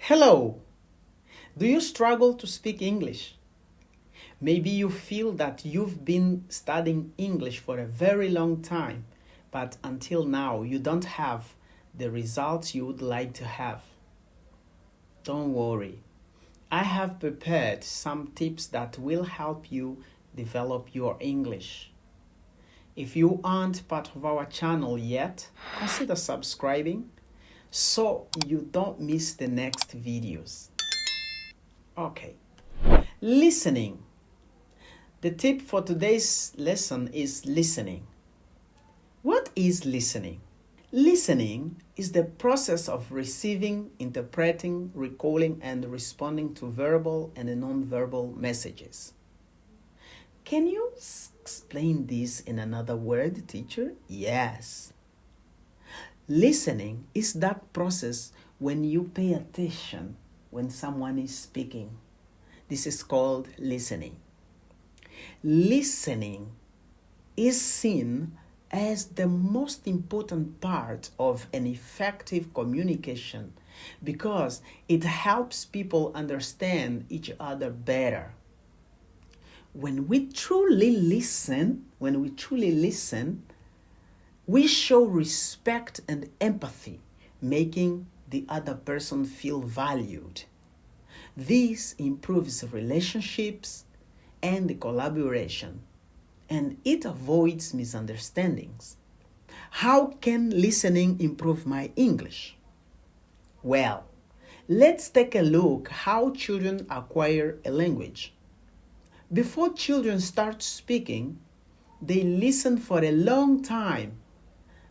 Hello! Do you struggle to speak English? Maybe you feel that you've been studying English for a very long time, but until now you don't have the results you would like to have. Don't worry. I have prepared some tips that will help you develop your English. If you aren't part of our channel yet, consider subscribing so you don't miss the next videos. Okay. Listening. The tip for today's lesson is listening. What is listening? Listening is the process of receiving, interpreting, recalling, and responding to verbal and non-verbal messages. Can you explain this in another word, teacher? Yes. Listening is that process when you pay attention when someone is speaking. This is called listening. Listening is seen as the most important part of an effective communication because it helps people understand each other better. When we truly listen, we show respect and empathy, making the other person feel valued. This improves relationships and collaboration, and it avoids misunderstandings. How can listening improve my English? Well, let's take a look how children acquire a language. Before children start speaking, they listen for a long time.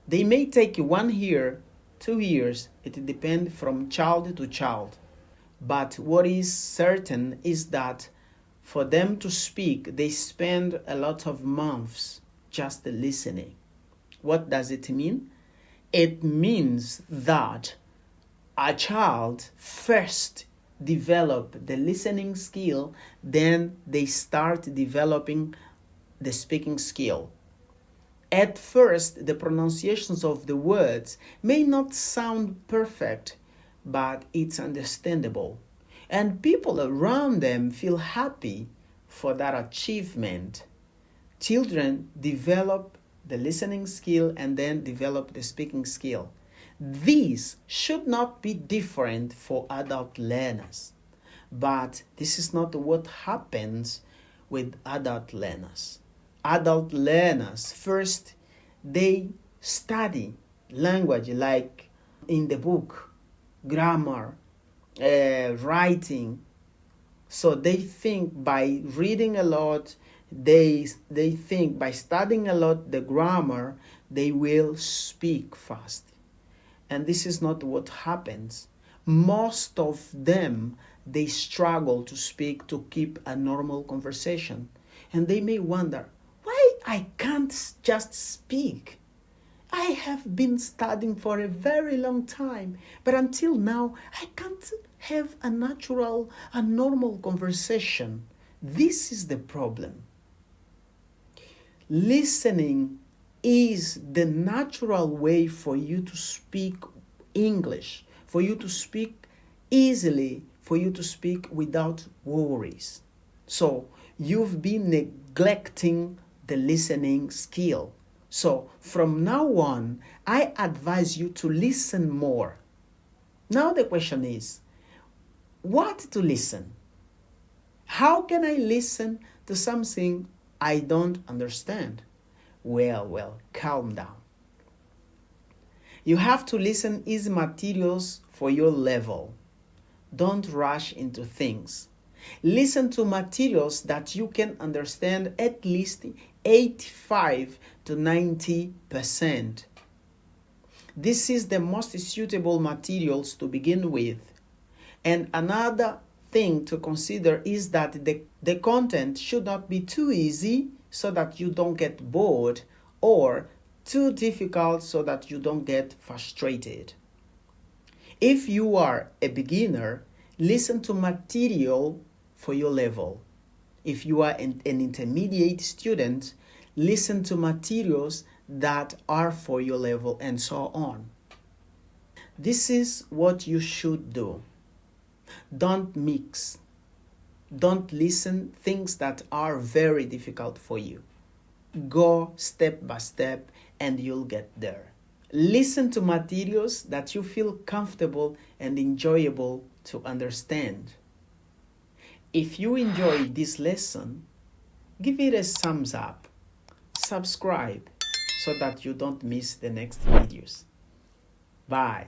They may take 1 year, 2 years, it depends from child to child. But what is certain is that for them to speak, they spend a lot of months just listening. What does it mean? It means that a child first develop the listening skill, then they start developing the speaking skill. At first, the pronunciations of the words may not sound perfect, but it's understandable. And people around them feel happy for that achievement. Children develop the listening skill and then develop the speaking skill. These should not be different for adult learners. But this is not what happens with adult learners. Adult learners, first, they study language like in the book, grammar, writing. So they think by reading a lot, they think by studying a lot the grammar, they will speak fast. And this is not what happens. Most of them, they struggle to speak, to keep a normal conversation. And they may wonder, why I can't just speak? I have been studying for a very long time, but until now, I can't have a normal conversation. This is the problem. Listening is the natural way for you to speak English, for you to speak easily, for you to speak without worries. So you've been neglecting the listening skill. So from now on, I advise you to listen more. Now the question is, what to listen? How can I listen to something I don't understand? Well, calm down. You have to listen easy materials for your level. Don't rush into things. Listen to materials that you can understand at least 85 to 90%. This is the most suitable materials to begin with. And another thing to consider is that the content should not be too easy so that you don't get bored, or too difficult so that you don't get frustrated. If you are a beginner, listen to material for your level. If you are an intermediate student, listen to materials that are for your level, and so on. This is what you should do. Don't mix. Don't listen things that are very difficult for you. Go step by step and you'll get there. Listen to materials that you feel comfortable and enjoyable to understand. If you enjoy this lesson, give it a thumbs up. Subscribe so that you don't miss the next videos. Bye.